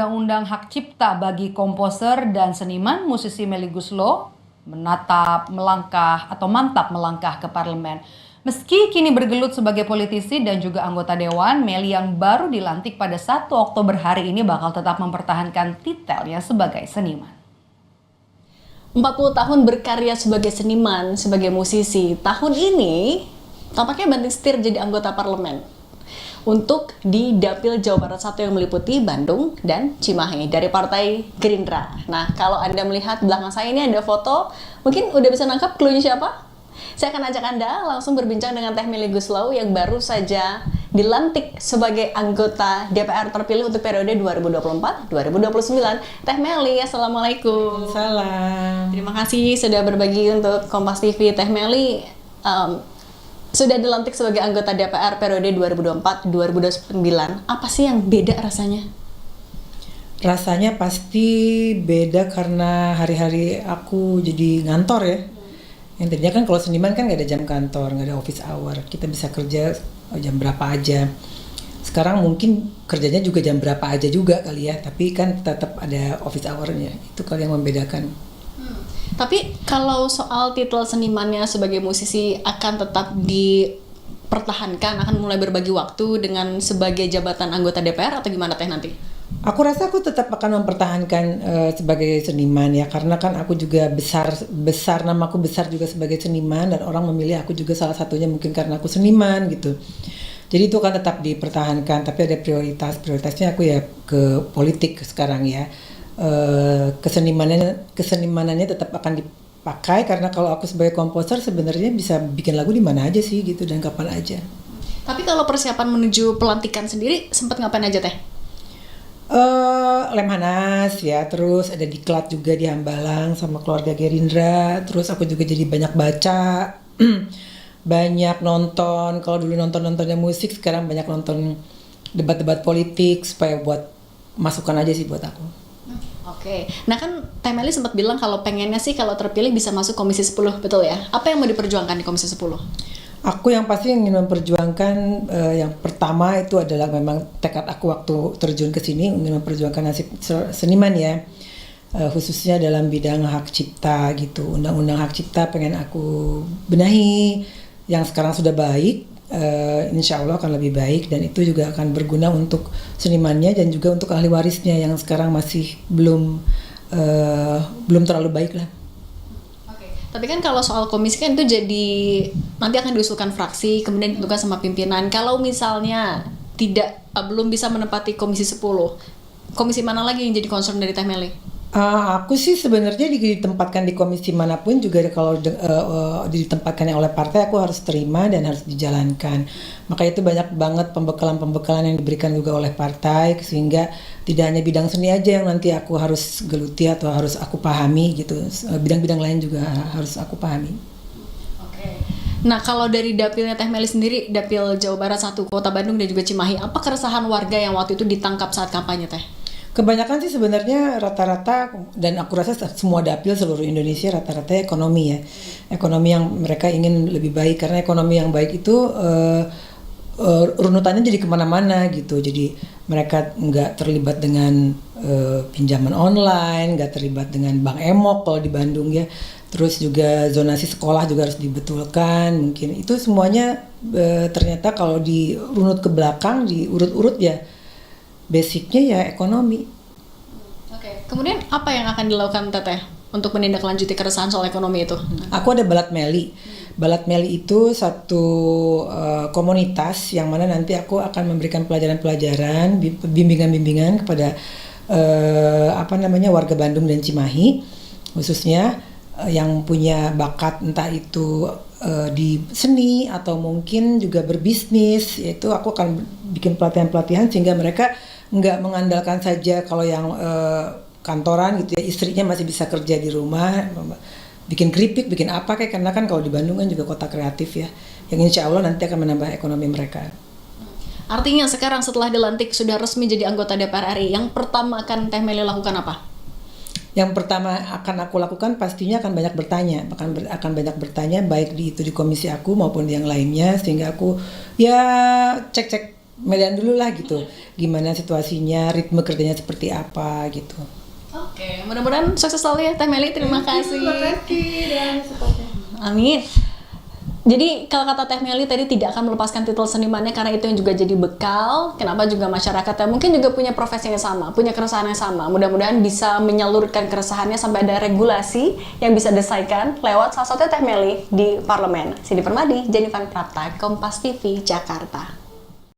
Undang-Undang Hak Cipta bagi komposer dan seniman, musisi Melly Goeslaw mantap melangkah ke parlemen. Meski kini bergelut sebagai politisi dan juga anggota dewan, Melly yang baru dilantik pada 1 Oktober hari ini bakal tetap mempertahankan titelnya sebagai seniman. 40 tahun berkarya sebagai seniman, sebagai musisi, tahun ini tampaknya banting setir jadi anggota parlemen untuk di Dapil Jawa Barat 1 yang meliputi Bandung dan Cimahi dari Partai Gerindra. Nah, kalau Anda melihat belakang saya ini ada foto, mungkin udah bisa nangkap clue-nya siapa? Saya akan ajak Anda langsung berbincang dengan Teh Melly Goeslaw yang baru saja dilantik sebagai anggota DPR terpilih untuk periode 2024-2029. Teh Melly, Assalamualaikum. Salam. Terima kasih sudah berbagi untuk Kompas TV. Teh Melly sudah dilantik sebagai anggota DPR periode 2024-2029. Apa sih yang beda rasanya? Rasanya pasti beda karena hari-hari aku jadi ngantor ya. Yang tadinya kan kalau seniman kan nggak ada jam kantor, nggak ada office hour. Kita bisa kerja jam berapa aja. Sekarang mungkin kerjanya juga jam berapa aja juga kali ya. Tapi kan tetap ada office hour-nya. Itu kali yang membedakan. Tapi kalau soal titel senimannya sebagai musisi akan tetap dipertahankan, akan mulai berbagi waktu dengan sebagai jabatan anggota DPR atau gimana Teh nanti? Aku rasa aku tetap akan mempertahankan sebagai seniman ya, karena kan aku juga besar namaku besar juga sebagai seniman dan orang memilih aku juga salah satunya mungkin karena aku seniman gitu. Jadi itu akan tetap dipertahankan, tapi ada prioritasnya aku ya ke politik sekarang ya. Kesenimanannya tetap akan dipakai karena kalau aku sebagai komposer sebenarnya bisa bikin lagu di mana aja sih gitu dan kapan aja. Tapi kalau persiapan menuju pelantikan sendiri sempat ngapain aja Teh? Lemhanas ya, terus ada diklat juga di Hambalang sama keluarga Gerindra, terus aku juga jadi banyak baca, banyak nonton. Kalau dulu nontonnya musik, sekarang banyak nonton debat-debat politik supaya buat masukan aja sih buat aku. Oke, nah kan Teh Melly sempat bilang kalau pengennya sih kalau terpilih bisa masuk Komisi 10, betul ya? Apa yang mau diperjuangkan di Komisi 10? Aku yang pasti ingin memperjuangkan yang pertama itu adalah memang tekad aku waktu terjun ke sini ingin memperjuangkan nasib seniman ya, khususnya dalam bidang hak cipta gitu. Undang-undang hak cipta pengen aku benahi, yang sekarang sudah baik, insya Allah akan lebih baik dan itu juga akan berguna untuk senimannya dan juga untuk ahli warisnya yang sekarang masih belum terlalu baik lah. Tapi kan kalau soal komisi kan itu jadi nanti akan diusulkan fraksi kemudian ditentukan sama pimpinan. Kalau misalnya belum bisa menempati Komisi 10, komisi mana lagi yang jadi concern dari Teh Melly? Aku sih sebenarnya ditempatkan di komisi manapun juga kalau ditempatkan oleh partai aku harus terima dan harus dijalankan. Maka itu banyak banget pembekalan yang diberikan juga oleh partai sehingga tidak hanya bidang seni aja yang nanti aku harus geluti atau harus aku pahami gitu. Bidang-bidang lain juga harus aku pahami. Oke. Nah, kalau dari dapilnya Teh Melly sendiri, Dapil Jawa Barat 1 Kota Bandung dan juga Cimahi, apa keresahan warga yang waktu itu ditangkap saat kampanye Teh? Kebanyakan sih sebenarnya rata-rata dan aku rasa semua dapil seluruh Indonesia rata-rata ekonomi ya. Ekonomi yang mereka ingin lebih baik karena ekonomi yang baik itu runutannya jadi kemana-mana gitu. Jadi mereka nggak terlibat dengan pinjaman online, nggak terlibat dengan bank emok kalau di Bandung ya. Terus juga zonasi sekolah juga harus dibetulkan. Mungkin itu semuanya ternyata kalau dirunut ke belakang, diurut-urut ya. Basicnya ya ekonomi. Oke. Kemudian apa yang akan dilakukan Teteh untuk menindaklanjuti keresahan soal ekonomi itu? Aku ada Balat Melly. Balat Melly itu satu komunitas yang mana nanti aku akan memberikan pelajaran-pelajaran, bimbingan-bimbingan kepada warga Bandung dan Cimahi, khususnya yang punya bakat entah itu di seni atau mungkin juga berbisnis. Yaitu aku akan bikin pelatihan-pelatihan sehingga mereka nggak mengandalkan saja kalau yang kantoran gitu ya, istrinya masih bisa kerja di rumah, bikin keripik, bikin apa kayak, karena kan kalau di Bandung kan juga kota kreatif ya, yang insya Allah nanti akan menambah ekonomi mereka. Artinya sekarang setelah dilantik sudah resmi jadi anggota DPR RI, yang pertama akan Teh Melly lakukan apa? Yang pertama akan aku lakukan pastinya akan banyak bertanya baik itu di komisi aku maupun di yang lainnya, sehingga aku ya cek Medan dulu lah gitu, gimana situasinya, ritme kerjanya seperti apa gitu. Oke, mudah-mudahan sukses selalu ya Teh Meli. Terima kasih. Dan Amin. Jadi kalau kata Teh Meli tadi tidak akan melepaskan titel senimannya karena itu yang juga jadi bekal. Kenapa juga masyarakat yang mungkin juga punya profesi yang sama, punya keresahan yang sama. Mudah-mudahan bisa menyalurkan keresahannya sampai ada regulasi yang bisa disahkan lewat salah satunya Teh Meli di parlemen. Sidi Permadi, Jennifer Prapta, Kompas TV, Jakarta.